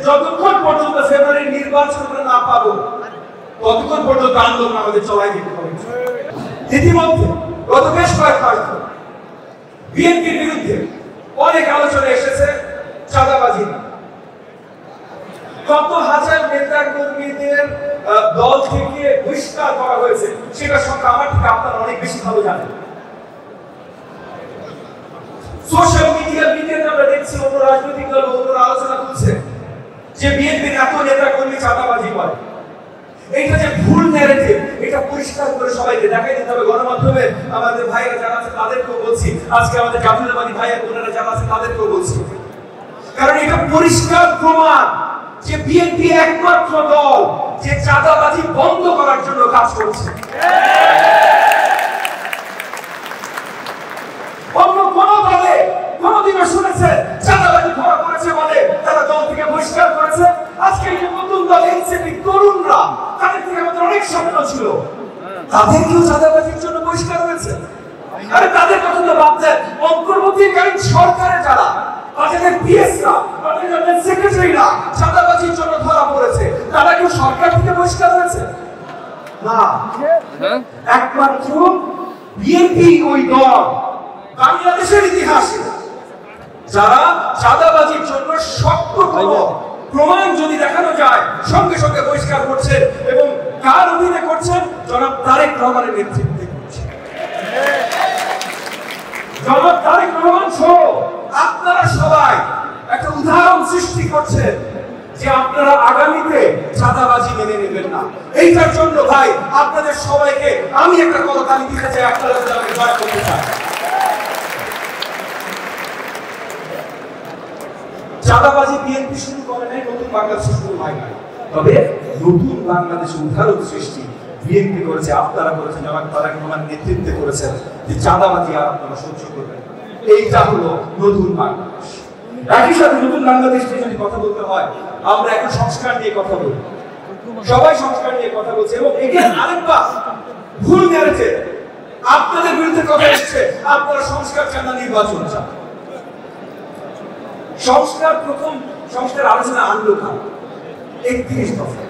যতক্ষণ পর্যন্ত ফেব্রুয়ারির নির্বাচন আমরা না পাবো ততক্ষণ পর্যন্ত আন্দোলন আমাদের চলাই যেতে হবে। ইতিমধ্যে গত বেশ কয়েক মাস ধরে বিএনপির বিরুদ্ধে অনেক আলোচনা এসেছে চাঁদাবাজি। কত হাজার নেতা কর্মীদের দল থেকে বহিষ্কার করা হয়েছে সেটা সংখ্যা আমার থেকে আপনারা অনেক বেশি ভালো জানেন। সোশ্যাল মিডিয়াতে আমরা দেখছি অন্য রাজনৈতিক দল অন্যরা আলোচনা করছে যে বিএনপির এত নেতা কর্মী চাঁদাবাজি করে। এইটা যে ভুল ন্যারেটিভ, এটা পরিষ্কার করে সবাইকে দেখাই দিতে হবে। গণমাধ্যমে আমাদের ভাইরা যারা আছে তাদেরকেও বলছি, আজকে আমাদের জাতীয়তাবাদী ভাইয়া বোনেরা যারা আছে তাদেরকেও বলছি, কারণ এটা পরিষ্কার প্রমাণ যে বিএনপি একমাত্র দল যে চাঁদাবাজি বন্ধ করার জন্য কাজ করছে। অন্য কোন দলে কোনদিনও শুনেছে চাঁদাবাজি ধরা করেছে বলে তারা দল থেকে বহিষ্কার করেছে? আজকে যে নতুন দল এনসিপি তরুণরা, তাদের থেকে আমাদের অনেক স্বপ্ন ছিল, তাদেরকেও চাঁদাবাজির জন্য বহিষ্কার হয়েছে। আরে তাদের কথা তো বাদ দেন, অন্তর্বর্তীকালীন সরকারে যারা তাদের পিএসরা, তাদের সেক্রেটারিরা চাঁদাবাজির জন্য ধরা পড়েছে, তারা কি সরকার থেকে বহিষ্কার হয়েছে? না, একমাত্র বিএনপি ওই দল বাংলাদেশের ইতিহাসে যারা চাঁদাবাজির জন্য শক্ত প্রমাণ যদি দেখানো যায় সঙ্গে সঙ্গে বহিষ্কার করছে, এবং কার অধীনে করছেন? জনাব তারেক রহমানের নেতৃত্বে করছে। জনাব তারেক রহমান সহ আপনারা সবাই একটা উদাহরণ সৃষ্টি করছেন যে আপনারা আগামীতে চাঁদাবাজি মেনে নেবেন না। এইটার জন্য ভাই আপনাদের সবাইকে আমি একটা করতালি দিতে চাই, আপনারা আমাকে জয় করতে চান। চাঁদাবাজি বিএনপি শুরু করে নাই, নতুন বাংলাদেশ শুরু হয় নাই, তবে নতুন বাংলাদেশের উদাহরণ সৃষ্টি বিএনপি করেছে, আপনারা করেছেন, জনাব তারেক রহমান নেতৃত্বে করেছেন, যে চাঁদাবাজি আর আপনারা সহ্য করবেন। এইটা হলো নতুন বাংলাদেশ। একই সাথে নতুন বাংলাদেশ নিয়ে যদি কথা বলতে হয়, আমরা এখন সংস্কার নিয়ে কথা বলি, সবাই সংস্কার নিয়ে কথা বলছে, এবং এখানে আরেকবার ভুল ন্যারেটিভ আপনাদের বিরুদ্ধে কথা এসেছে, আপনারা সংস্কার চান না নির্বাচন চান। সংস্কার প্রথম সংস্কার আলোচনা আনলো কার? 31 দফা।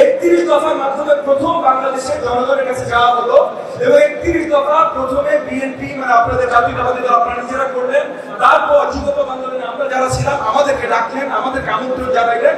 31 দফার মাধ্যমে প্রথম বাংলাদেশের জনগণের কাছে যাওয়া হলো, এবং 31 দফা প্রথমে বিএনপি মানে আপনাদের জাতীয়তাবাদী দল আপনারা নিজেরা করলেন, তারপর যুগপৎ আন্দোলনে আমরা যারা ছিলাম আমাদেরকে ডাকলেন, আমাদেরকে আমন্ত্রণ জানাইলেন।